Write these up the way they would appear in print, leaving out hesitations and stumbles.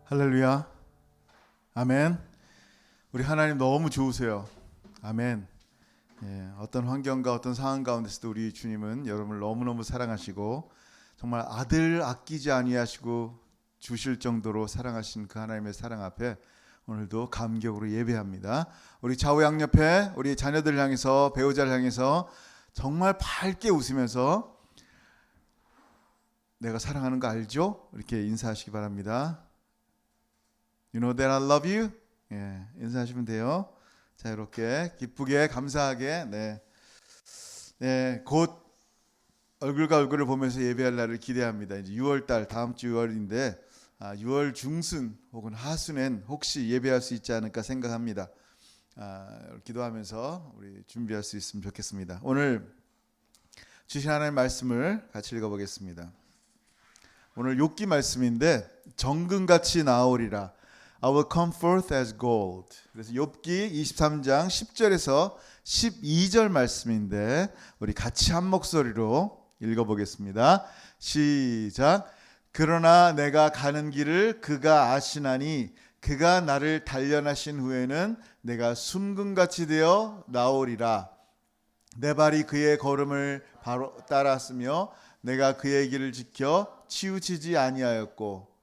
할렐루야. 아멘. 우리 하나님 너무 좋으세요. 아멘. 어떤 환경과 어떤 상황 가운데서도 우리 주님은 여러분을 너무너무 사랑하시고 정말 아들 아끼지 아니하시고 주실 정도로 사랑하신 그 하나님의 사랑 앞에 오늘도 감격으로 예배합니다. 우리 좌우 양옆에 우리 자녀들 향해서 배우자를 향해서 정말 밝게 웃으면서 내가 사랑하는 거 알죠? 이렇게 인사하시기 바랍니다. You know that I love you? 인사하시면 돼요. 자, 이렇게 기쁘게 감사하게 곧 얼굴과 얼굴을 보면서 예배할 날을 기대합니다. 이제 6월달 다음 주 6월인데 6월 중순 혹은 하순엔 혹시 예배할 수 있지 않을까 생각합니다. 기도하면서 우리 준비할 수 있으면 좋겠습니다. 오늘 주신 하나님의 말씀을 같이 읽어보겠습니다. 오늘 욥기 말씀인데 정금같이 나오리라. I will come forth as gold. 그래서 욥기 23장 10절에서 12절 말씀인데 우리 같이 한 목소리로 읽어보겠습니다. 시작. 그러나 내가 가는 길을 그가 아시나니 그가 나를 단련하신 후에는 내가 순금같이 되어 나오리라. 내 발이 그의 걸음을 바로 따랐으며 내가 그의 길을 지켜 치우치지 아니하였고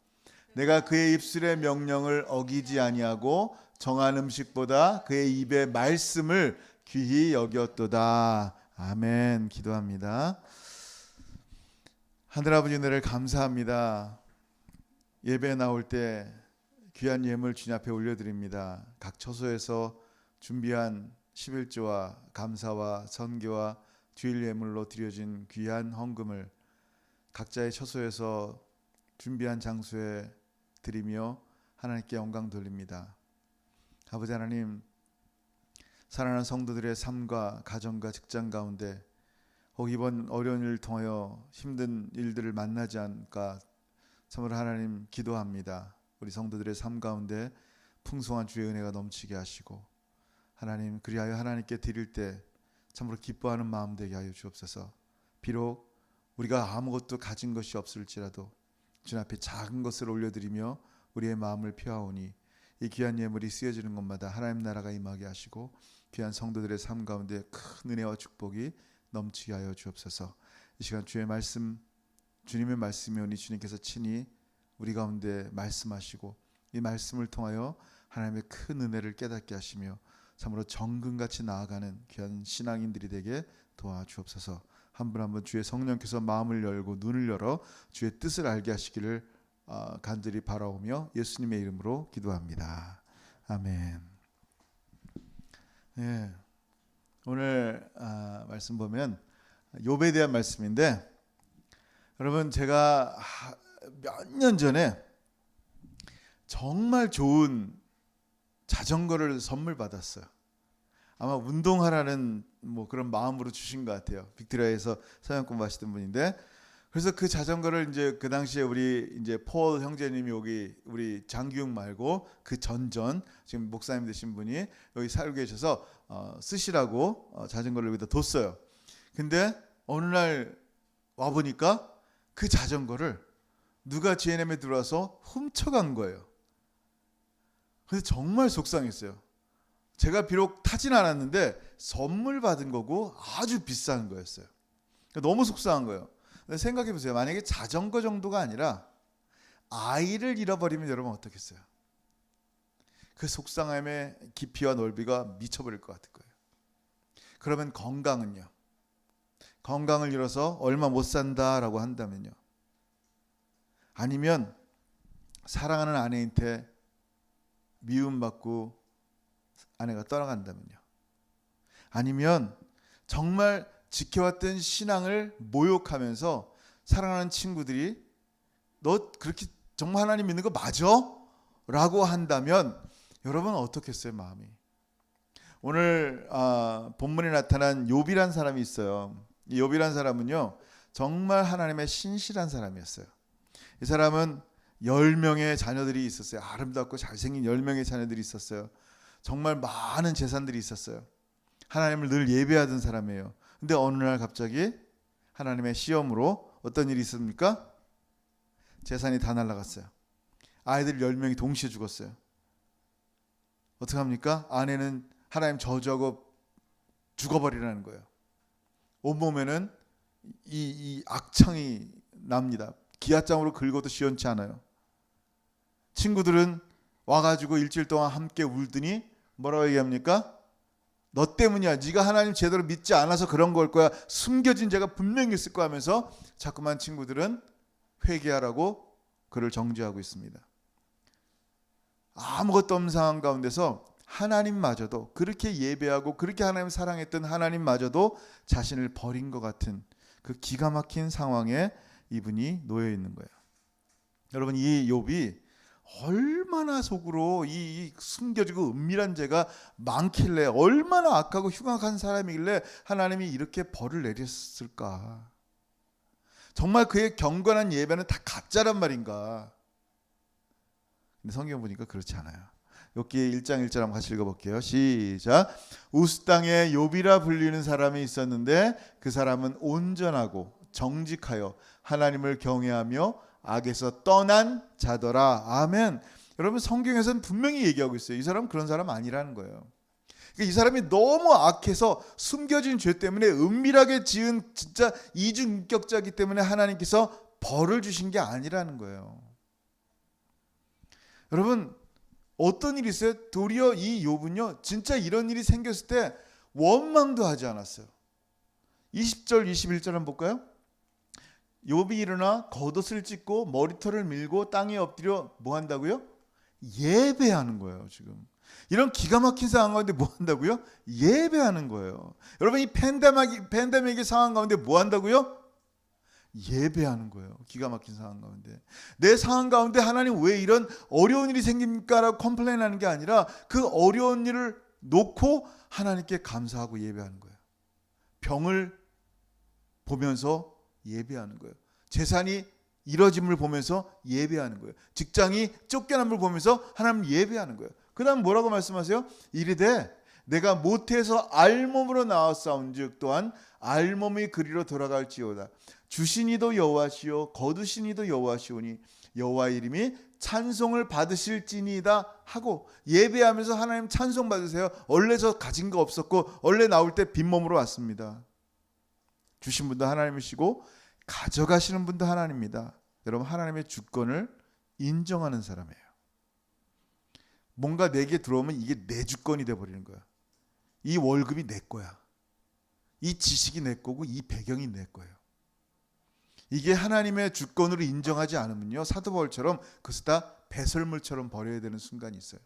내가 그의 입술의 명령을 어기지 아니하고 정한 음식보다 그의 입의 말씀을 귀히 여겼도다. 아멘. 기도합니다. 하늘아버지 은혜를 감사합니다. 예배에 나올 때 귀한 예물 주님 앞에 올려드립니다. 각 처소에서 준비한 11조와 감사와 선교와 주일 예물로 드려진 귀한 헌금을 각자의 처소에서 준비한 장소에 드리며 하나님께 영광 돌립니다. 아버지 하나님, 사랑하는 성도들의 삶과 가정과 직장 가운데 혹 이번 어려운 일을 통하여 힘든 일들을 만나지 않을까 참으로 하나님 기도합니다. 우리 성도들의 삶 가운데 풍성한 주의 은혜가 넘치게 하시고 하나님 그리하여 하나님께 드릴 때 참으로 기뻐하는 마음 되게 하여 주옵소서. 비록 우리가 아무것도 가진 것이 없을지라도 주님 앞에 작은 것을 올려드리며 우리의 마음을 피하오니 이 귀한 예물이 쓰여지는 곳마다 하나님 나라가 임하게 하시고 귀한 성도들의 삶 가운데 큰 은혜와 축복이 넘치게 하여 주옵소서. 이 시간 주의 말씀, 주님의 말씀이 오니 주님께서 친히 우리 가운데 말씀하시고 이 말씀을 통하여 하나님의 큰 은혜를 깨닫게 하시며 참으로 정금같이 나아가는 귀한 신앙인들이 되게 도와주옵소서. 한 분 한 분 주의 성령께서 마음을 열고 눈을 열어 주의 뜻을 알게 하시기를 간절히 바라오며 예수님의 이름으로 기도합니다. 아멘. 오늘 말씀 보면 욥에 대한 말씀인데 여러분 제가 몇 년 전에 정말 좋은 자전거를 선물 받았어요. 아마 운동하라는 그런 마음으로 주신 것 같아요. 빅토리아에서 서양 공부하시던 분인데 그래서 그 자전거를 이제 그 당시에 우리 이제 폴 형제님이 여기 우리 장기웅 말고 그 전전 지금 목사님 되신 분이 여기 살고 계셔서 쓰시라고 자전거를 여기다 뒀어요. 근데 어느 날 와 보니까 그 자전거를 누가 G&M에 들어와서 훔쳐간 거예요. 그래서 정말 속상했어요. 제가 비록 타진 않았는데 선물 받은 거고 아주 비싼 거였어요. 너무 속상한 거예요. 생각해 보세요. 만약에 자전거 정도가 아니라 아이를 잃어버리면 여러분 어떻겠어요? 그 속상함의 깊이와 넓이가 미쳐버릴 것 같을 거예요. 그러면 건강은요? 건강을 잃어서 얼마 못 산다라고 한다면요? 아니면 사랑하는 아내한테 미움받고 아내가 떠나간다면요? 아니면 정말 지켜왔던 신앙을 모욕하면서 사랑하는 친구들이 너 그렇게 정말 하나님 믿는 거 맞아? 라고 한다면 여러분은 어떻겠어요? 마음이. 오늘 본문에 나타난 욥이란 사람이 있어요. 이 욥이란 사람은요 정말 하나님의 신실한 사람이었어요. 이 사람은 10명의 자녀들이 있었어요. 아름답고 잘생긴 10명의 자녀들이 있었어요. 정말 많은 재산들이 있었어요. 하나님을 늘 예배하던 사람이에요. 근데 어느 날 갑자기 하나님의 시험으로 어떤 일이 있습니까? 재산이 다 날아갔어요. 아이들 10명이 동시에 죽었어요. 어떻게 합니까? 아내는 하나님 저주하고 죽어버리라는 거예요. 온몸에는 이 악창이 납니다. 기아장으로 긁어도 시원치 않아요. 친구들은 와가지고 일주일 동안 함께 울더니 뭐라고 얘기합니까? 너 때문이야. 네가 하나님 제대로 믿지 않아서 그런 걸 거야. 숨겨진 죄가 분명히 있을 거야 하면서 자꾸만 친구들은 회개하라고 그를 정죄하고 있습니다. 아무것도 없는 상황 가운데서 하나님마저도, 그렇게 예배하고 그렇게 하나님 사랑했던 하나님마저도 자신을 버린 것 같은 그 기가 막힌 상황에 이분이 놓여 있는 거예요. 여러분, 이 욥이 얼마나 속으로 이 숨겨지고 은밀한 죄가 많길래, 얼마나 악하고 흉악한 사람이길래 하나님이 이렇게 벌을 내렸을까? 정말 그의 경건한 예배는 다 가짜란 말인가? 근데 성경 보니까 그렇지 않아요. 욥기 1장 1절 한번 같이 읽어볼게요. 시작. 우스 땅에 욥이라 불리는 사람이 있었는데 그 사람은 온전하고 정직하여 하나님을 경외하며 악에서 떠난 자더라. 아멘. 여러분, 성경에서는 분명히 얘기하고 있어요. 이 사람은 그런 사람 아니라는 거예요. 그러니까 이 사람이 너무 악해서 숨겨진 죄 때문에 은밀하게 지은 진짜 이중인격자이기 때문에 하나님께서 벌을 주신 게 아니라는 거예요. 여러분, 어떤 일이 있어요? 도리어 이 욥은요, 진짜 이런 일이 생겼을 때 원망도 하지 않았어요. 20절 21절 한번 볼까요? 욥이 일어나 겉옷을 찢고 머리털을 밀고 땅에 엎드려 뭐 한다고요? 예배하는 거예요. 지금 이런 기가 막힌 상황 가운데 뭐 한다고요? 예배하는 거예요. 여러분, 이 팬데믹의 상황 가운데 뭐 한다고요? 예배하는 거예요. 기가 막힌 상황 가운데. 내 상황 가운데 하나님 왜 이런 어려운 일이 생깁니까? 라고 컴플레인하는 게 아니라 그 어려운 일을 놓고 하나님께 감사하고 예배하는 거예요. 병을 보면서 예배하는 거예요. 재산이 이뤄짐을 보면서 예배하는 거예요. 직장이 쫓겨남을 보면서 하나님 예배하는 거예요. 그 다음 뭐라고 말씀하세요? 이르되 내가 모태에서 알몸으로 나왔사온즉 또한 알몸의 그리로 돌아갈지어다. 주시니도 여호와시요 거두시니도 여호와시오니 여호와 이름이 찬송을 받으실지니이다 하고 예배하면서 하나님 찬송 받으세요. 원래 저 가진 거 없었고 원래 나올 때 빈몸으로 왔습니다. 주신 분도 하나님이시고 가져가시는 분도 하나님입니다. 여러분, 하나님의 주권을 인정하는 사람이에요. 뭔가 내게 들어오면 이게 내 주권이 돼버리는 거야. 이 월급이 내 거야. 이 지식이 내 거고 이 배경이 내 거예요. 이게 하나님의 주권으로 인정하지 않으면요, 사도 바울처럼 그것을 다 배설물처럼 버려야 되는 순간이 있어요.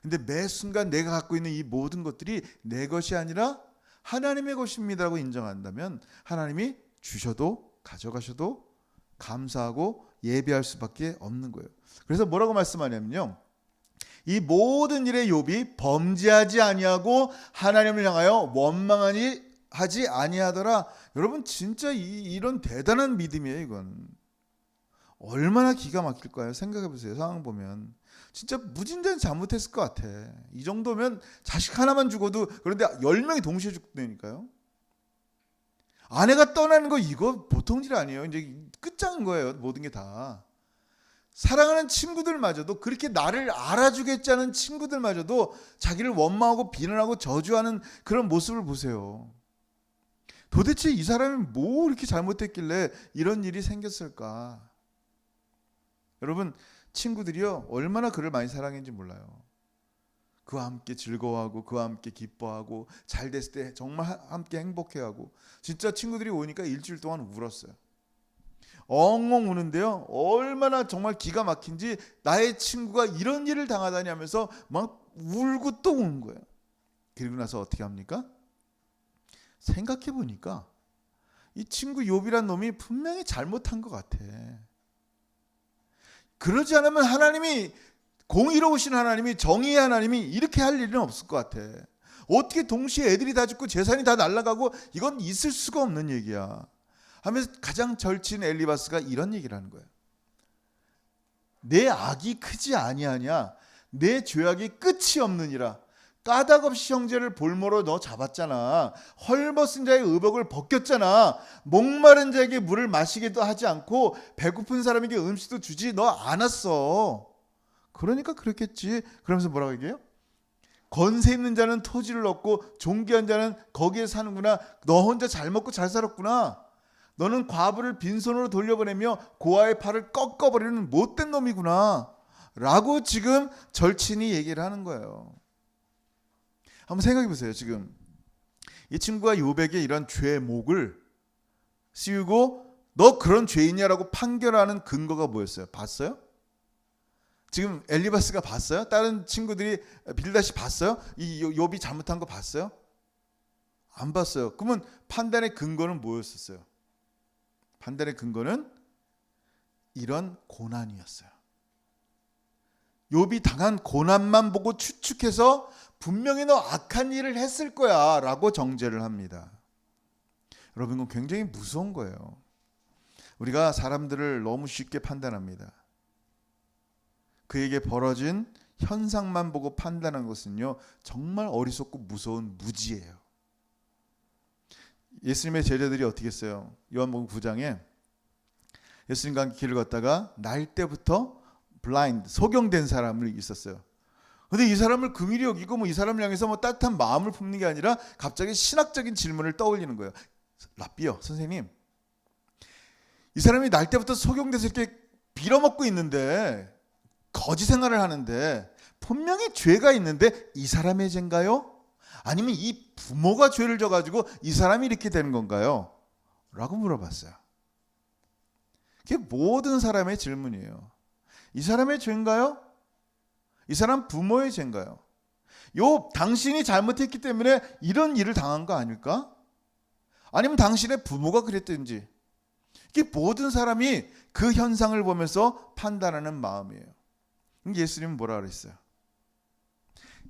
근데 매 순간 내가 갖고 있는 이 모든 것들이 내 것이 아니라 하나님의 것입니다라고 인정한다면 하나님이 주셔도 가져가셔도 감사하고 예배할 수밖에 없는 거예요. 그래서 뭐라고 말씀하냐면요, 이 모든 일에 욥이 범죄하지 아니하고 하나님을 향하여 원망하지 아니하더라. 여러분, 진짜 이런 대단한 믿음이에요. 이건 얼마나 기가 막힐까요? 생각해 보세요. 상황 보면 진짜 무진장 잘못했을 것 같아. 이 정도면 자식 하나만 죽어도, 그런데 10명이 동시에 죽다니까요. 아내가 떠나는 거 이거 보통 일 아니에요. 이제 끝장인 거예요. 모든 게 다. 사랑하는 친구들마저도, 그렇게 나를 알아주겠지 않은 친구들마저도 자기를 원망하고 비난하고 저주하는 그런 모습을 보세요. 도대체 이 사람이 뭐 이렇게 잘못했길래 이런 일이 생겼을까? 여러분, 친구들이요, 얼마나 그를 많이 사랑했는지 몰라요. 그와 함께 즐거워하고 그와 함께 기뻐하고 잘 됐을 때 정말 함께 행복해하고, 진짜 친구들이 오니까 일주일 동안 울었어요. 엉엉 우는데요, 얼마나 정말 기가 막힌지 나의 친구가 이런 일을 당하다니 하면서 막 울고 또 우는 거예요. 그리고 나서 어떻게 합니까? 생각해 보니까 이 친구 욥이란 놈이 분명히 잘못한 것 같아. 그러지 않으면 하나님이, 공의로우신 하나님이, 정의의 하나님이 이렇게 할 일은 없을 것 같아. 어떻게 동시에 애들이 다 죽고 재산이 다 날아가고, 이건 있을 수가 없는 얘기야 하면서 가장 절친 엘리바스가 이런 얘기를 하는 거예요. 내 악이 크지 아니하냐? 내 죄악이 끝이 없느니라. 까닭없이 형제를 볼모로 너 잡았잖아. 헐벗은 자의 의복을 벗겼잖아. 목마른 자에게 물을 마시기도 하지 않고 배고픈 사람에게 음식도 주지 너 않았어. 그러니까 그렇겠지. 그러면서 뭐라고 얘기해요? 건세 있는 자는 토지를 얻고 존귀한 자는 거기에 사는구나. 너 혼자 잘 먹고 잘 살았구나. 너는 과부를 빈손으로 돌려보내며 고아의 팔을 꺾어버리는 못된 놈이구나 라고 지금 절친이 얘기를 하는 거예요. 한번 생각해 보세요. 지금 이 친구가 요백의 이런 죄목을 씌우고 너 그런 죄인이야라고 판결하는 근거가 뭐였어요? 봤어요? 지금 엘리바스가 봤어요? 다른 친구들이 빌닷이 봤어요? 이 욥이 잘못한 거 봤어요? 안 봤어요. 그러면 판단의 근거는 뭐였었어요? 판단의 근거는 이런 고난이었어요. 욥이 당한 고난만 보고 추측해서 분명히 너 악한 일을 했을 거야 라고 정죄를 합니다. 여러분, 이건 굉장히 무서운 거예요. 우리가 사람들을 너무 쉽게 판단합니다. 그에게 벌어진 현상만 보고 판단한 것은요, 정말 어리석고 무서운 무지예요. 예수님의 제자들이 어떻게 했어요? 요한복음 9장에 예수님과 함께 길을 걷다가 날 때부터 블라인드, 소경된 사람이 있었어요. 근데 이 사람을 긍휼히 여기고 뭐 이 사람을 향해서 뭐 따뜻한 마음을 품는 게 아니라 갑자기 신학적인 질문을 떠올리는 거예요. 랍비요, 선생님, 이 사람이 날 때부터 소경돼서 이렇게 빌어먹고 있는데, 거지 생활을 하는데 분명히 죄가 있는데 이 사람의 죄인가요? 아니면 이 부모가 죄를 져가지고 이 사람이 이렇게 되는 건가요? 라고 물어봤어요. 그게 모든 사람의 질문이에요. 이 사람의 죄인가요? 이 사람 부모의 죄인가요? 당신이 잘못했기 때문에 이런 일을 당한 거 아닐까? 아니면 당신의 부모가 그랬든지. 이게 모든 사람이 그 현상을 보면서 판단하는 마음이에요. 예수님은 뭐라 그랬어요?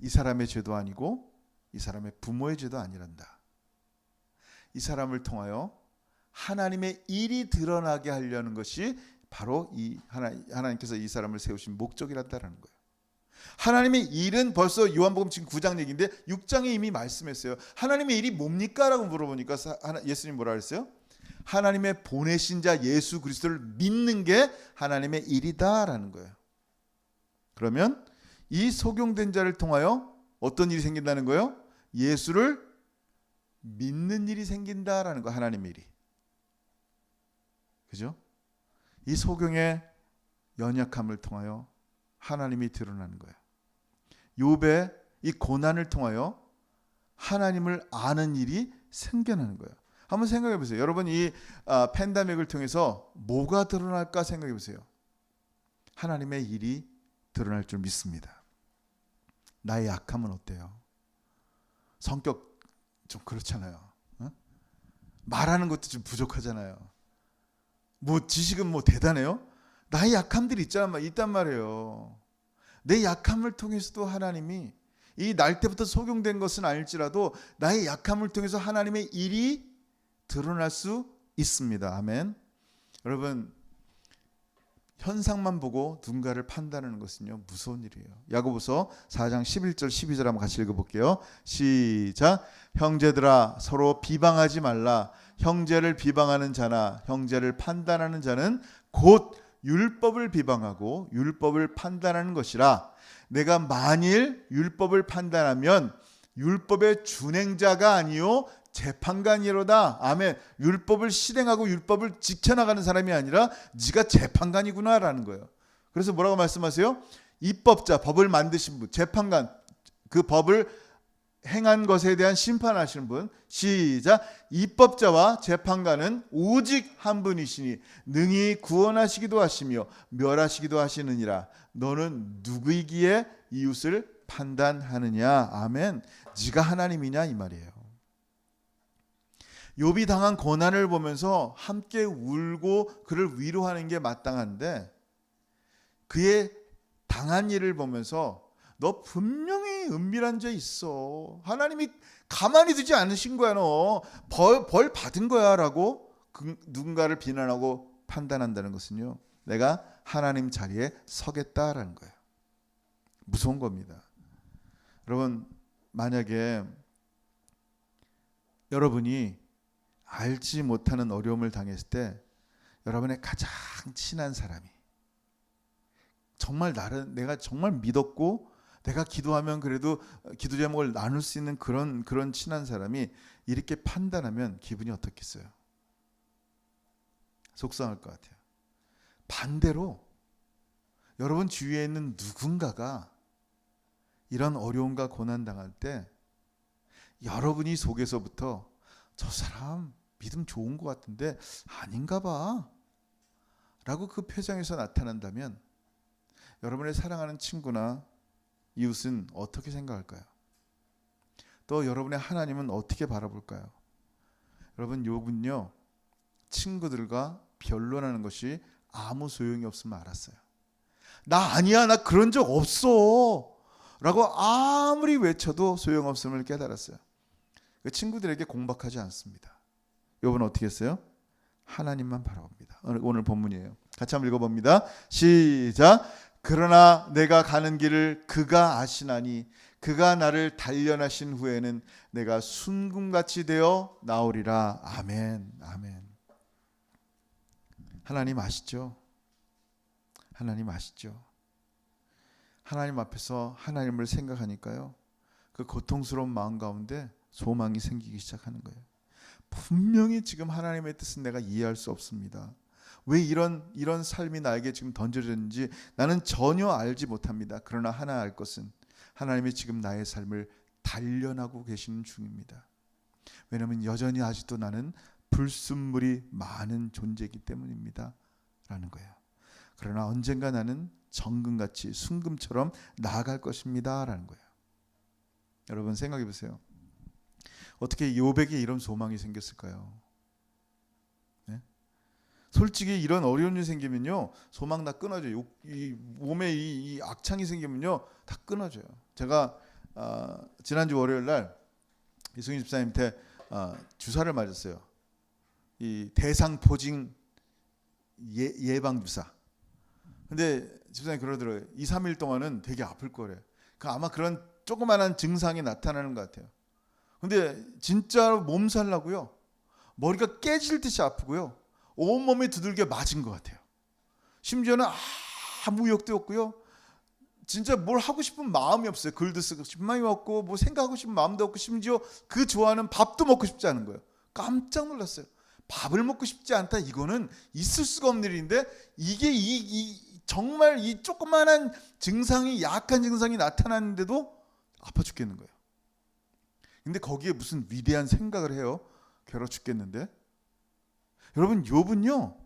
이 사람의 죄도 아니고 이 사람의 부모의 죄도 아니란다. 이 사람을 통하여 하나님의 일이 드러나게 하려는 것이 바로 이 하나님께서 이 사람을 세우신 목적이란다라는 거예요. 하나님의 일은 벌써 요한복음 지금 9장 얘기인데 6장에 이미 말씀했어요. 하나님의 일이 뭡니까? 라고 물어보니까 예수님 뭐라 그랬어요? 하나님의 보내신 자 예수 그리스도를 믿는 게 하나님의 일이다라는 거예요. 그러면 이 소경된 자를 통하여 어떤 일이 생긴다는 거예요? 예수를 믿는 일이 생긴다라는 거, 하나님의 일이. 그죠? 이 소경의 연약함을 통하여 하나님이 드러나는 거예요. 욥의 이 고난을 통하여 하나님을 아는 일이 생겨나는 거예요. 한번 생각해 보세요. 여러분, 이 팬데믹을 통해서 뭐가 드러날까 생각해 보세요. 하나님의 일이 드러날 줄 믿습니다. 나의 약함은 어때요? 성격 좀 그렇잖아요. 어? 말하는 것도 좀 부족하잖아요. 뭐 지식은 뭐 대단해요? 나의 약함들이 있단 말이에요. 내 약함을 통해서도 하나님이, 이 날 때부터 소경된 것은 아닐지라도 나의 약함을 통해서 하나님의 일이 드러날 수 있습니다. 아멘. 여러분, 현상만 보고 누군가를 판단하는 것은요, 무서운 일이에요. 야고보서 4장 11절 12절 한번 같이 읽어볼게요. 시작. 형제들아, 서로 비방하지 말라. 형제를 비방하는 자나 형제를 판단하는 자는 곧 율법을 비방하고 율법을 판단하는 것이라. 내가 만일 율법을 판단하면 율법의 준행자가 아니요 재판관이로다. 아멘. 율법을 실행하고 율법을 지켜나가는 사람이 아니라 네가 재판관이구나 라는 거예요. 그래서 뭐라고 말씀하세요? 입법자, 법을 만드신 분, 재판관, 그 법을 행한 것에 대한 심판하시는 분. 시작. 입법자와 재판관은 오직 한 분이시니 능히 구원하시기도 하시며 멸하시기도 하시느니라. 너는 누구이기에 이웃을 판단하느냐. 아멘. 네가 하나님이냐 이 말이에요. 욥이 당한 고난을 보면서 함께 울고 그를 위로하는 게 마땅한데, 그의 당한 일을 보면서 너 분명히 은밀한 죄 있어. 하나님이 가만히 두지 않으신 거야. 너 벌 받은 거야 라고 누군가를 비난하고 판단한다는 것은요, 내가 하나님 자리에 서겠다라는 거예요. 무서운 겁니다. 여러분, 만약에 여러분이 알지 못하는 어려움을 당했을 때 여러분의 가장 친한 사람이 정말 내가 정말 믿었고 내가 기도하면 그래도 기도 제목을 나눌 수 있는 그런 친한 사람이 이렇게 판단하면 기분이 어떻겠어요? 속상할 것 같아요. 반대로 여러분 주위에 있는 누군가가 이런 어려움과 고난 당할 때 여러분이 속에서부터 저 사람 믿음 좋은 것 같은데 아닌가 봐 라고 그 표정에서 나타난다면 여러분의 사랑하는 친구나 이웃은 어떻게 생각할까요? 또 여러분의 하나님은 어떻게 바라볼까요? 여러분, 욥은요 친구들과 변론하는 것이 아무 소용이 없음을 알았어요. 나 아니야, 나 그런 적 없어 라고 아무리 외쳐도 소용없음을 깨달았어요. 그 친구들에게 공박하지 않습니다. 욥은 어떻게 했어요? 하나님만 바라봅니다. 오늘 본문이에요. 같이 한번 읽어봅니다. 시작. 그러나 내가 가는 길을 그가 아시나니 그가 나를 단련하신 후에는 내가 순금같이 되어 나오리라. 아멘. 아멘. 하나님 아시죠? 하나님 아시죠? 하나님 앞에서 하나님을 생각하니까요, 그 고통스러운 마음 가운데 소망이 생기기 시작하는 거예요. 분명히 지금 하나님의 뜻은 내가 이해할 수 없습니다. 왜 이런 삶이 나에게 지금 던져졌는지 나는 전혀 알지 못합니다. 그러나 하나 알 것은 하나님이 지금 나의 삶을 단련하고 계시는 중입니다. 왜냐하면 여전히 아직도 나는 불순물이 많은 존재이기 때문입니다 라는 거예요. 그러나 언젠가 나는 정금같이 순금처럼 나아갈 것입니다 라는 거예요. 여러분 생각해 보세요. 어떻게 욥에게 이런 소망이 생겼을까요? 네? 솔직히 이런 어려운 일 생기면요 소망 다 끊어져요. 이 몸에 이 악창이 생기면요 다 끊어져요. 제가 지난주 월요일 날 이승희 집사님한테 주사를 맞았어요. 이 대상포진 예방 주사. 근데 집사님이 그러더라고요. 2, 3일 동안은 되게 아플 거래. 아마 그런 조그만한 증상이 나타나는 것 같아요. 근데 진짜로 몸살 나고요. 머리가 깨질 듯이 아프고요. 온몸이 두들겨 맞은 것 같아요. 심지어는 아무 욕도 없고요. 진짜 뭘 하고 싶은 마음이 없어요. 글도 쓰고 싶은 마음이 없고 뭐 생각하고 싶은 마음도 없고 심지어 그 좋아하는 밥도 먹고 싶지 않은 거예요. 깜짝 놀랐어요. 밥을 먹고 싶지 않다. 이거는 있을 수가 없는 일인데 이게 정말 이 조그만한 증상이 약한 증상이 나타났는데도 아파 죽겠는 거예요. 근데 거기에 무슨 위대한 생각을 해요? 괴로워 죽겠는데. 여러분 욥은요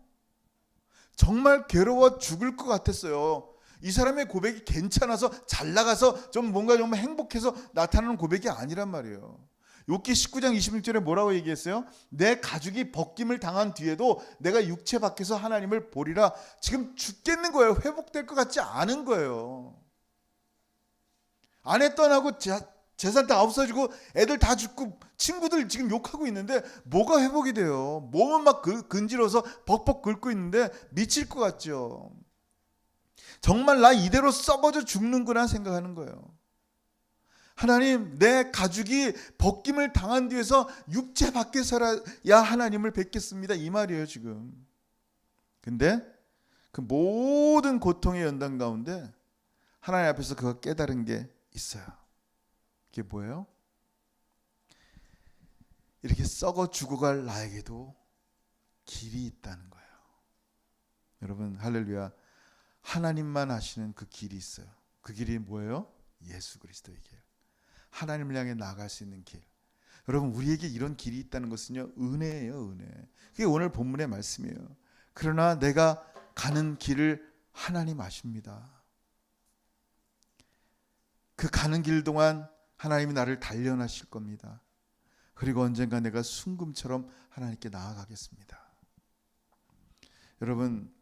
정말 괴로워 죽을 것 같았어요. 이 사람의 고백이 괜찮아서 잘 나가서 좀 뭔가 좀 행복해서 나타나는 고백이 아니란 말이에요. 욥기 19장 26절에 뭐라고 얘기했어요? 내 가죽이 벗김을 당한 뒤에도 내가 육체 밖에서 하나님을 보리라. 지금 죽겠는 거예요. 회복될 것 같지 않은 거예요. 아내 떠나고 재산 다 없어지고 애들 다 죽고 친구들 지금 욕하고 있는데 뭐가 회복이 돼요? 몸은 막 근지러워서 벅벅 긁고 있는데 미칠 것 같죠. 정말 나 이대로 썩어져 죽는구나 생각하는 거예요. 하나님, 내 가죽이 벗김을 당한 뒤에서 육체 밖에서야 하나님을 뵙겠습니다 이 말이에요 지금. 근데 그 모든 고통의 연단 가운데 하나님 앞에서 그가 깨달은 게 있어요. 그게 뭐예요? 이렇게 썩어 죽어갈 나에게도 길이 있다는 거예요. 여러분 할렐루야. 하나님만 아시는 그 길이 있어요. 그 길이 뭐예요? 예수 그리스도의 길. 하나님을 향해 나아갈 수 있는 길. 여러분 우리에게 이런 길이 있다는 것은요 은혜예요. 은혜. 그게 오늘 본문의 말씀이에요. 그러나 내가 가는 길을 하나님 아십니다. 그 가는 길 동안 하나님이 나를 단련하실 겁니다. 그리고 언젠가 내가 순금처럼 하나님께 나아가겠습니다. 여러분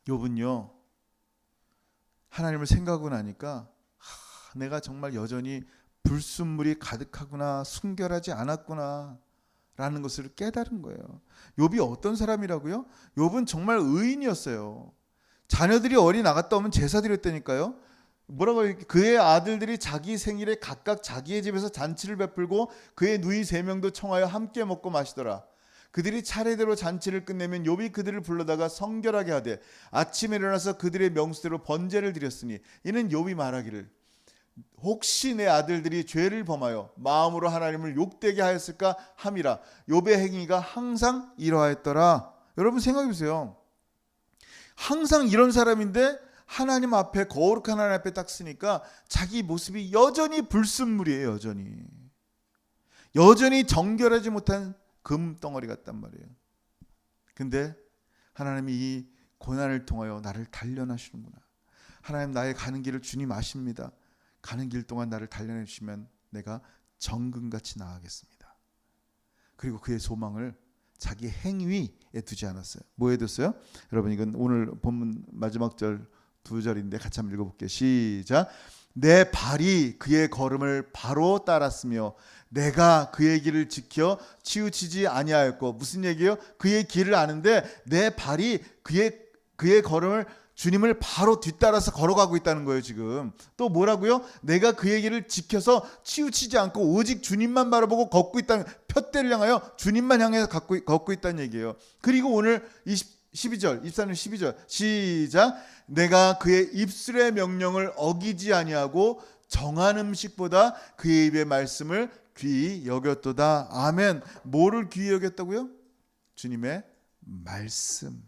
욥은요 하나님을 생각하고 나니까 내가 정말 여전히 불순물이 가득하구나, 순결하지 않았구나 라는 것을 깨달은 거예요. 욥이 어떤 사람이라고요? 욥은 정말 의인이었어요. 자녀들이 어디 나갔다 오면 제사 드렸다니까요. 뭐라고 해요? 그의 아들들이 자기 생일에 각각 자기의 집에서 잔치를 베풀고 그의 누이 3명도 청하여 함께 먹고 마시더라. 그들이 차례대로 잔치를 끝내면 욥이 그들을 불러다가 성결하게 하되 아침에 일어나서 그들의 명수대로 번제를 드렸으니 이는 욥이 말하기를 혹시 내 아들들이 죄를 범하여 마음으로 하나님을 욕되게 하였을까 함이라. 욥의 행위가 항상 이러하였더라. 여러분 생각해 보세요. 항상 이런 사람인데 하나님 앞에, 거룩한 하나님 앞에 딱 쓰니까 자기 모습이 여전히 불순물이에요. 여전히 정결하지 못한 금덩어리 같단 말이에요. 근데 하나님이 이 고난을 통하여 나를 단련하시는구나. 하나님, 나의 가는 길을 주님 아십니다. 가는 길 동안 나를 단련해 주시면 내가 정금같이 나아가겠습니다. 그리고 그의 소망을 자기 행위에 두지 않았어요. 뭐에 뒀어요? 여러분, 이건 오늘 본문 마지막 절 2절인데 같이 한번 읽어볼게요. 시작. 내 발이 그의 걸음을 바로 따랐으며 내가 그의 길을 지켜 치우치지 아니하였고. 무슨 얘기예요? 그의 길을 아는데 내 발이 그의 걸음을, 주님을 바로 뒤따라서 걸어가고 있다는 거예요. 지금 또 뭐라고요? 내가 그의 길을 지켜서 치우치지 않고 오직 주님만 바라보고 걷고 있다는, 푯대를 향하여 주님만 향해서 걷고 있다는 얘기예요. 그리고 오늘 12절, 24절 12절 시작. 내가 그의 입술의 명령을 어기지 아니하고 정한 음식보다 그의 입의 말씀을 귀히 여겼도다. 아멘. 뭐를 귀히 여겼다고요? 주님의 말씀.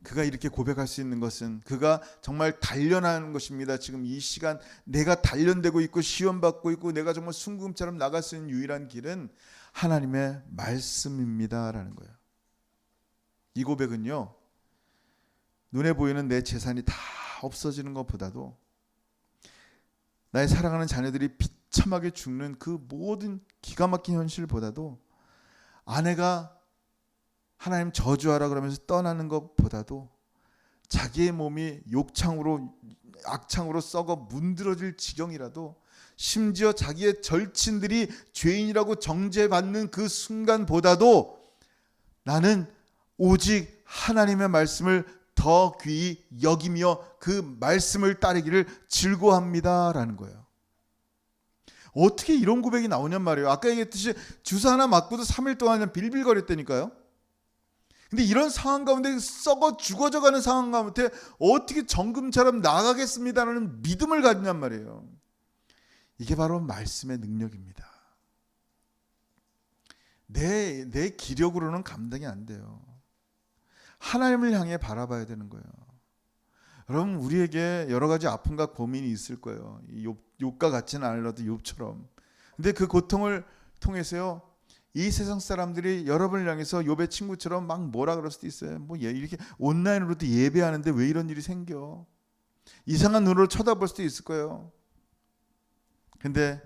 그가 이렇게 고백할 수 있는 것은 그가 정말 단련하는 것입니다. 지금 이 시간 내가 단련되고 있고 시험받고 있고 내가 정말 순금처럼 나갈 수 있는 유일한 길은 하나님의 말씀입니다라는 거예요. 이 고백은요, 눈에 보이는 내 재산이 다 없어지는 것보다도 나의 사랑하는 자녀들이 비참하게 죽는 그 모든 기가 막힌 현실보다도 아내가 하나님 저주하라 그러면서 떠나는 것보다도 자기의 몸이 악창으로 썩어 문드러질 지경이라도, 심지어 자기의 절친들이 죄인이라고 정죄받는 그 순간보다도 나는 오직 하나님의 말씀을 더 귀히 여기며 그 말씀을 따르기를 즐거워합니다라는 거예요. 어떻게 이런 고백이 나오냔 말이에요. 아까 얘기했듯이 주사 하나 맞고도 3일 동안 빌빌거렸다니까요. 근데 이런 상황 가운데 썩어 죽어져가는 상황 가운데 어떻게 정금처럼 나가겠습니다라는 믿음을 가지냔 말이에요. 이게 바로 말씀의 능력입니다. 내 기력으로는 감당이 안 돼요. 하나님을 향해 바라봐야 되는 거예요. 여러분, 우리에게 여러 가지 아픔과 고민이 있을 거예요. 욥과 같지는 않으라도 욥처럼. 근데 그 고통을 통해서요, 이 세상 사람들이 여러분을 향해서 욥의 친구처럼 막 뭐라 그럴 수도 있어요. 뭐 이렇게 온라인으로도 예배하는데 왜 이런 일이 생겨? 이상한 눈으로 쳐다볼 수도 있을 거예요. 근데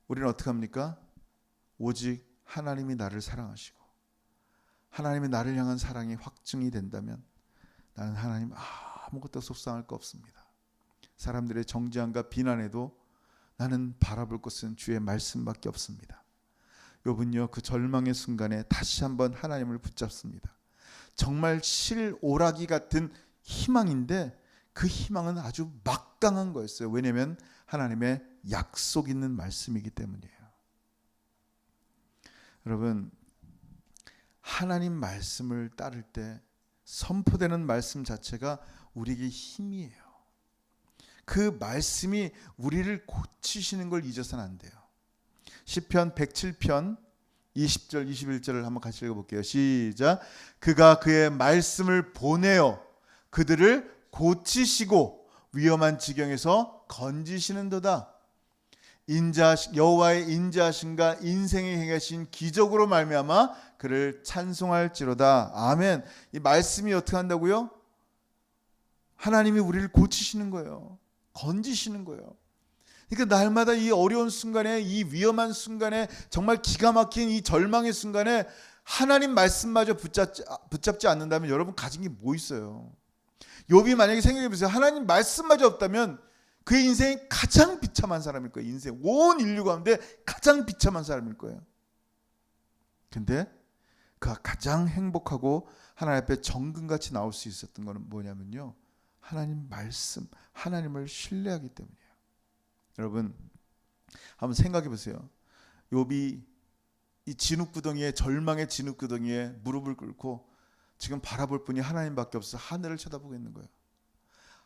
우리는 어떻게 합니까? 오직 하나님이 나를 사랑하시고 하나님이 나를 향한 사랑이 확증이 된다면 나는 하나님 아무것도 속상할 거 없습니다. 사람들의 정죄함과 비난에도 나는 바라볼 것은 주의 말씀밖에 없습니다. 욥은요, 그 절망의 순간에 다시 한번 하나님을 붙잡습니다. 정말 실오라기 같은 희망인데 그 희망은 아주 막강한 거였어요. 왜냐하면 하나님의 약속 있는 말씀이기 때문이에요. 여러분, 하나님 말씀을 따를 때 선포되는 말씀 자체가 우리에게 힘이에요. 그 말씀이 우리를 고치시는 걸 잊어서는 안 돼요. 시편 107편 20절 21절을 한번 같이 읽어볼게요. 시작. 그가 그의 말씀을 보내어 그들을 고치시고 위험한 지경에서 건지시는도다. 여호와의 인자하심과 인생에 행하신 기적으로 말미암아 그를 찬송할지로다. 아멘. 이 말씀이 어떻게 한다고요? 하나님이 우리를 고치시는 거예요. 건지시는 거예요. 그러니까 날마다 이 어려운 순간에, 이 위험한 순간에, 정말 기가 막힌 이 절망의 순간에 하나님 말씀마저 붙잡지 않는다면 여러분 가진 게 뭐 있어요? 욥이 만약에 생각해 보세요. 하나님 말씀마저 없다면 그의 인생이 가장 비참한 사람일 거예요. 인생 온 인류 가운데 가장 비참한 사람일 거예요. 근데 그가 가장 행복하고 하나님 앞에 정금같이 나올 수 있었던 것은 뭐냐면요, 하나님 말씀, 하나님을 신뢰하기 때문이에요. 여러분 한번 생각해 보세요. 욥이 이 진흙구덩이에, 절망의 진흙구덩이에 무릎을 ቁ고 지금 바라볼 분이 하나님밖에 없어 하늘을 쳐다보고 있는 거예요.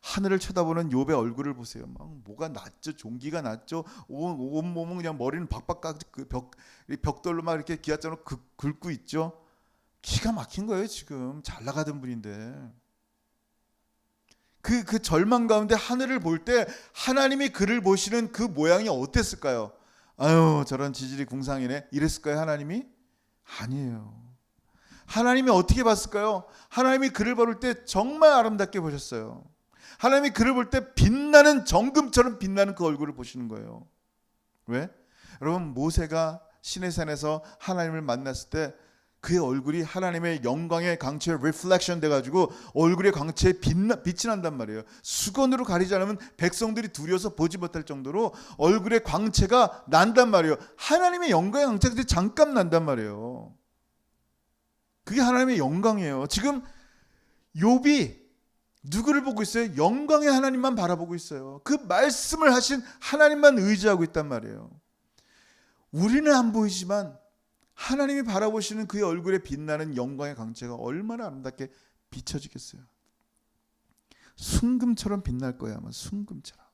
하늘을 쳐다보는 욥의 얼굴을 보세요. 막 뭐가 났죠, 종기가 났죠. 온 몸은 그냥 머리는 박박 그 벽돌로 막 이렇게 기아장으로 긁고 있죠. 기가 막힌 거예요. 지금 잘 나가던 분인데 그 절망 가운데 하늘을 볼 때 하나님이 그를 보시는 그 모양이 어땠을까요? 아유, 저런 지질이 궁상이네 이랬을까요? 하나님이? 아니에요. 하나님이 어떻게 봤을까요? 하나님이 그를 볼 때 정말 아름답게 보셨어요. 하나님이 그를 볼 때 빛나는 정금처럼 빛나는 그 얼굴을 보시는 거예요. 왜? 여러분 모세가 시내산에서 하나님을 만났을 때 그의 얼굴이 하나님의 영광의 광채에 리플렉션 돼가지고 얼굴의 광채에 빛이 난단 말이에요. 수건으로 가리지 않으면 백성들이 두려워서 보지 못할 정도로 얼굴의 광채가 난단 말이에요. 하나님의 영광의 광채가 잠깐 난단 말이에요. 그게 하나님의 영광이에요. 지금 욥이 누구를 보고 있어요? 영광의 하나님만 바라보고 있어요. 그 말씀을 하신 하나님만 의지하고 있단 말이에요. 우리는 안 보이지만 하나님이 바라보시는 그의 얼굴에 빛나는 영광의 광채가 얼마나 아름답게 비춰지겠어요. 순금처럼 빛날 거예요. 아마 순금처럼.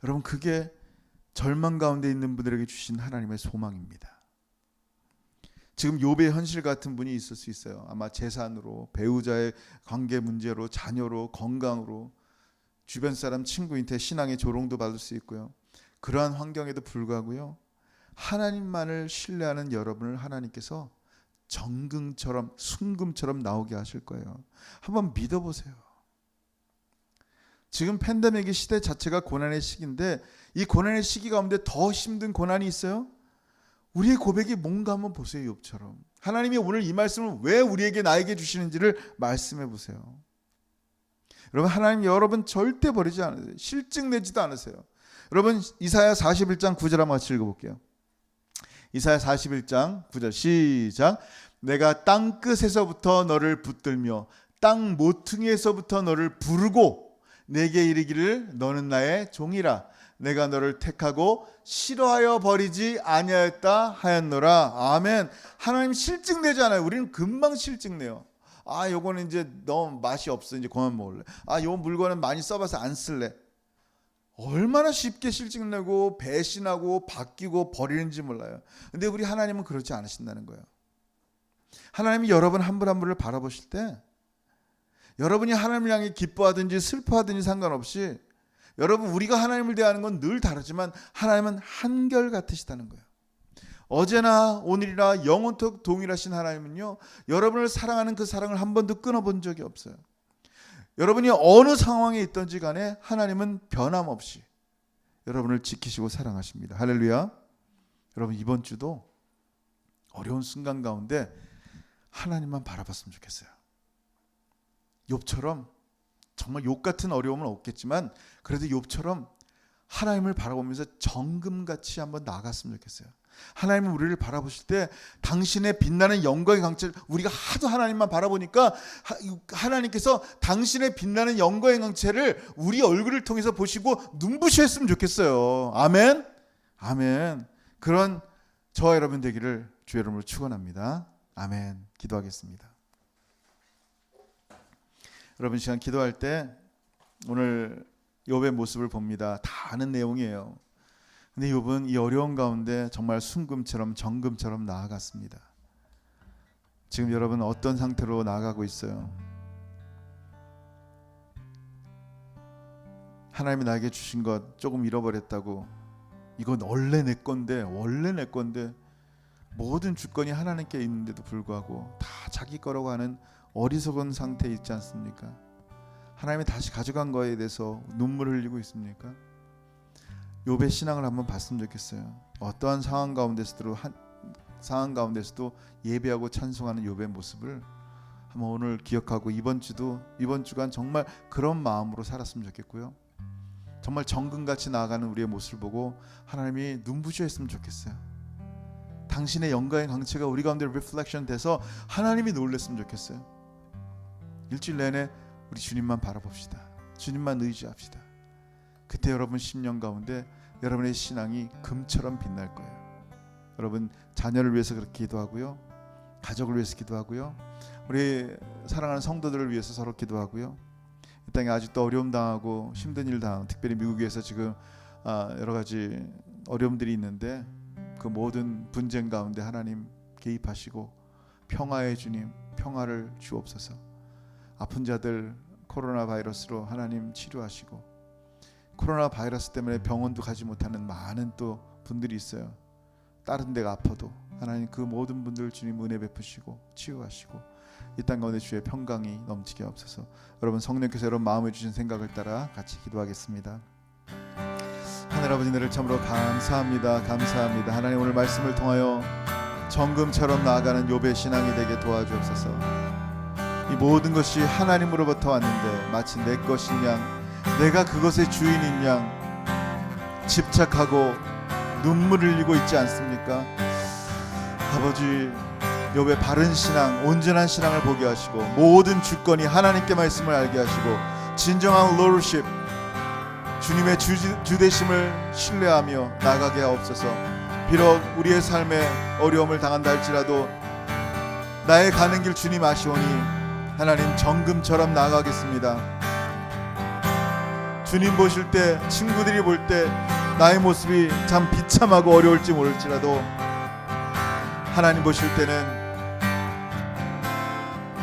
여러분 그게 절망 가운데 있는 분들에게 주신 하나님의 소망입니다. 지금 욥의 현실 같은 분이 있을 수 있어요. 아마 재산으로, 배우자의 관계 문제로, 자녀로, 건강으로, 주변 사람 친구인테 신앙의 조롱도 받을 수 있고요. 그러한 환경에도 불구하고요, 하나님만을 신뢰하는 여러분을 하나님께서 정금처럼, 순금처럼 나오게 하실 거예요. 한번 믿어보세요. 지금 팬데믹의 시대 자체가 고난의 시기인데 이 고난의 시기 가운데 더 힘든 고난이 있어요? 우리의 고백이 뭔가 한번 보세요. 욥처럼 하나님이 오늘 이 말씀을 왜 우리에게 나에게 주시는지를 말씀해 보세요. 여러분 하나님 여러분 절대 버리지 않으세요. 실증 내지도 않으세요. 여러분 이사야 41장 9절 한번 같이 읽어볼게요. 이사야 41장 9절 시작. 내가 땅 끝에서부터 너를 붙들며 땅 모퉁이에서부터 너를 부르고 내게 이르기를 너는 나의 종이라. 내가 너를 택하고 싫어하여 버리지 아니하였다 하였노라. 아멘. 하나님 실증내지 않아요. 우리는 금방 실증내요. 아 요거는 이제 너무 맛이 없어 이제 그만 먹을래. 아 요 물건은 많이 써봐서 안 쓸래. 얼마나 쉽게 실증내고 배신하고 바뀌고 버리는지 몰라요. 근데 우리 하나님은 그렇지 않으신다는 거예요. 하나님이 여러분 한 분 한 분을 바라보실 때 여러분이 하나님을 향해 기뻐하든지 슬퍼하든지 상관없이 여러분 우리가 하나님을 대하는 건 늘 다르지만 하나님은 한결같으시다는 거예요. 어제나 오늘이나 영원토록 동일하신 하나님은요, 여러분을 사랑하는 그 사랑을 한 번도 끊어본 적이 없어요. 여러분이 어느 상황에 있든지 간에 하나님은 변함없이 여러분을 지키시고 사랑하십니다. 할렐루야. 여러분 이번 주도 어려운 순간 가운데 하나님만 바라봤으면 좋겠어요. 욥처럼 정말 욥 같은 어려움은 없겠지만 그래도 욥처럼 하나님을 바라보면서 정금같이 한번 나아갔으면 좋겠어요. 하나님은 우리를 바라보실 때 당신의 빛나는 영광의 광채를 우리가 하도 하나님만 바라보니까 하나님께서 당신의 빛나는 영광의 광채를 우리 얼굴을 통해서 보시고 눈부시했으면 좋겠어요. 아멘. 아멘. 그런 저와 여러분 되기를 주의 이름으로 축원합니다. 아멘. 기도하겠습니다. 여러분 시간 기도할 때 오늘 욥의 모습을 봅니다. 다 아는 내용이에요. 근데 욥은 이 어려운 가운데 정말 순금처럼 정금처럼 나아갔습니다. 지금 여러분 어떤 상태로 나아가고 있어요? 하나님이 나에게 주신 것 조금 잃어버렸다고 이건 원래 내 건데 모든 주권이 하나님께 있는데도 불구하고 다 자기 거라고 하는 어리석은 상태에 있지 않습니까? 하나님이 다시 가져간 거에 대해서 눈물을 흘리고 있습니까? 욥의 신앙을 한번 봤으면 좋겠어요. 어떠한 상황 가운데서도 예배하고 찬송하는 욥의 모습을 한번 오늘 기억하고 이번 주간 정말 그런 마음으로 살았으면 좋겠고요. 정말 정금같이 나아가는 우리의 모습을 보고 하나님이 눈부셔했으면 좋겠어요. 당신의 영광의 광채가 우리 가운데 리플렉션 돼서 하나님이 놀랐으면 좋겠어요. 일주일 내내 우리 주님만 바라봅시다. 주님만 의지합시다. 그때 여러분 심령 가운데 여러분의 신앙이 금처럼 빛날 거예요. 여러분 자녀를 위해서 그렇게 기도하고요, 가족을 위해서 기도하고요, 우리 사랑하는 성도들을 위해서 서로 기도하고요. 이 땅에 아직도 어려움 당하고 힘든 일 당하고, 특별히 미국에서 지금 여러 가지 어려움들이 있는데 그 모든 분쟁 가운데 하나님 개입하시고 평화의 주님, 평화를 주옵소서. 아픈 자들 코로나 바이러스로 하나님 치료하시고, 코로나 바이러스 때문에 병원도 가지 못하는 많은 또 분들이 있어요. 다른 데가 아파도 하나님 그 모든 분들 주님 은혜 베푸시고 치유하시고 이 땅 가운데 주의 평강이 넘치게 하옵소서. 여러분 성령께서 여러분 마음에 주신 생각을 따라 같이 기도하겠습니다. 하늘 아버지, 너를 참으로 감사합니다. 감사합니다. 하나님 오늘 말씀을 통하여 정금처럼 나아가는 욥의 신앙이 되게 도와주옵소서. 이 모든 것이 하나님으로부터 왔는데 마치 내 것인 양, 내가 그것의 주인인 양 집착하고 눈물 흘리고 있지 않습니까? 아버지, 욥의 바른 신앙, 온전한 신앙을 보게 하시고 모든 주권이 하나님께 말씀을 알게 하시고 진정한 lordship, 주님의 주되심을 신뢰하며 나가게 하옵소서. 비록 우리의 삶에 어려움을 당한다 할지라도 나의 가는 길 주님 아시오니 하나님 정금처럼 나아가겠습니다. 주님 보실 때, 친구들이 볼 때 나의 모습이 참 비참하고 어려울지 모를지라도 하나님 보실 때는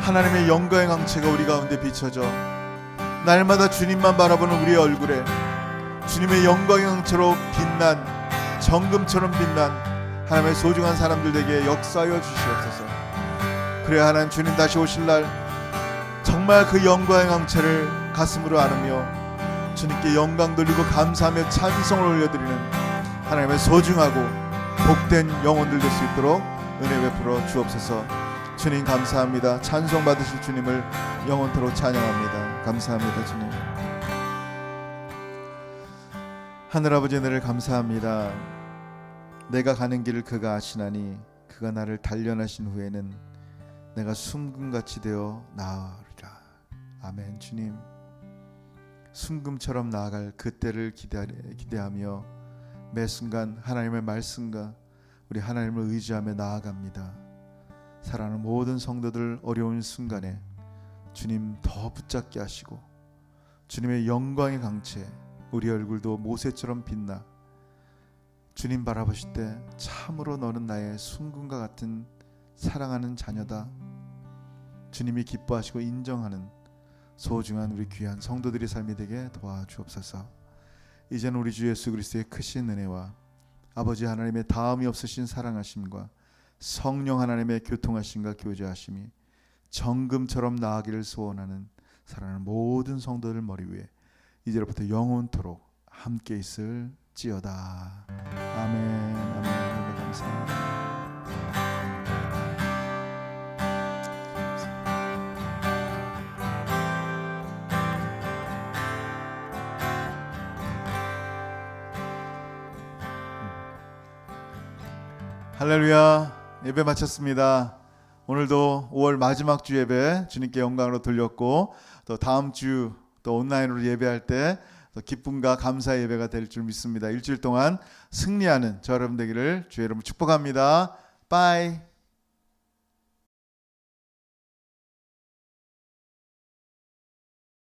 하나님의 영광의 강체가 우리 가운데 비춰져 날마다 주님만 바라보는 우리의 얼굴에 주님의 영광의 강체로 빛난, 정금처럼 빛난 하나님의 소중한 사람들 되게 역사하여 주시옵소서. 그래야 하나님 주님 다시 오실 날 정말 그 영광의 강체를 가슴으로 안으며 주님께 영광 돌리고 감사하며 찬송을 올려드리는 하나님의 소중하고 복된 영혼들 될 수 있도록 은혜 베풀어 주옵소서. 주님 감사합니다. 찬송 받으실 주님을 영원토록 찬양합니다. 감사합니다. 주님. 하늘아버지, 은혜를 감사합니다. 내가 가는 길을 그가 아시나니 그가 나를 단련하신 후에는 내가 순금같이 되어 나아가리라. 아멘. 주님, 순금처럼 나아갈 그때를 기대하며 매 순간 하나님의 말씀과 우리 하나님을 의지하며 나아갑니다. 사랑하는 모든 성도들 어려운 순간에 주님 더 붙잡게 하시고 주님의 영광의 강체, 우리 얼굴도 모세처럼 빛나 주님 바라보실 때 참으로 너는 나의 순금과 같은 사랑하는 자녀다, 주님이 기뻐하시고 인정하는 소중한 우리 귀한 성도들의 삶이 되게 도와주옵소서. 이제는 우리 주 예수 그리스도의 크신 은혜와 아버지 하나님의 다음이 없으신 사랑하심과 성령 하나님의 교통하심과 교제하심이 정금처럼 나아가기를 소원하는 사랑하는 모든 성도들 머리 위에 이제로부터 영원토록 함께 있을지어다. 아멘. 아멘. 감사합니다. 할렐루야. 예배 마쳤습니다. 오늘도 5월 마지막 주 예배 주님께 영광으로 돌렸고 또 다음 주 또 온라인으로 예배할 때 또 기쁨과 감사 예배가 될 줄 믿습니다. 일주일 동안 승리하는 저 여러분 되기를 주의 이름으로 축복합니다. 빠이.